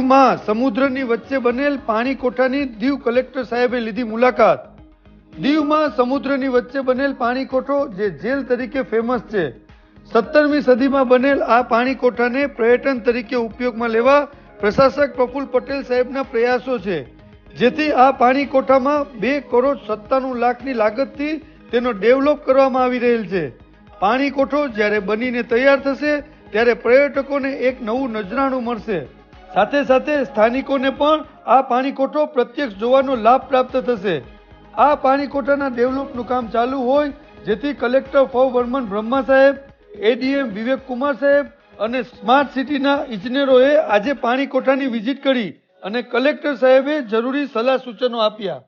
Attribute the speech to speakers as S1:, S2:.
S1: દીવમાં સમુદ્રની વચ્ચે બનેલ પાણી કોઠાની દીવ કલેક્ટર સાહેબે લીધી મુલાકાત। દીવમાં સમુદ્રની વચ્ચે બનેલ પાણી કોઠો જે જેલ તરીકે ફેમસ છે। 17મી સદીમાં બનેલ આ પાણી કોઠાને પર્યટન તરીકે ઉપયોગમાં લેવા પ્રશાસક પ્રફુલ્લ પટેલ સાહેબના પ્રયાસો છે, જેથી આ પાણી કોઠામાં 2,97,00,000ની લાગતથી તેનો ડેવલપ કરવામાં આવી રહેલ છે। પાણી કોઠો જ્યારે બનીને તૈયાર થશે ત્યારે પર્યટકોને એક નવું નજરાણું મળશે। સાથે સાથે સ્થાનિકોને પણ આ પાણી કોઠો પ્રત્યક્ષ જોવાનો લાભ પ્રાપ્ત થશે। આ પાણી કોઠાના ડેવલપનું કામ ચાલુ હોય, જેથી કલેક્ટર ફો વર્મન બ્રહ્મા સાહેબ, એડીએમ વિવેક કુમાર સાહેબ અને સ્માર્ટ સિટીના ઇજનેરોએ આજે પાણી કોઠાની વિઝિટ કરી અને કલેક્ટર સાહેબે જરૂરી સલાહ સૂચનો આપ્યા।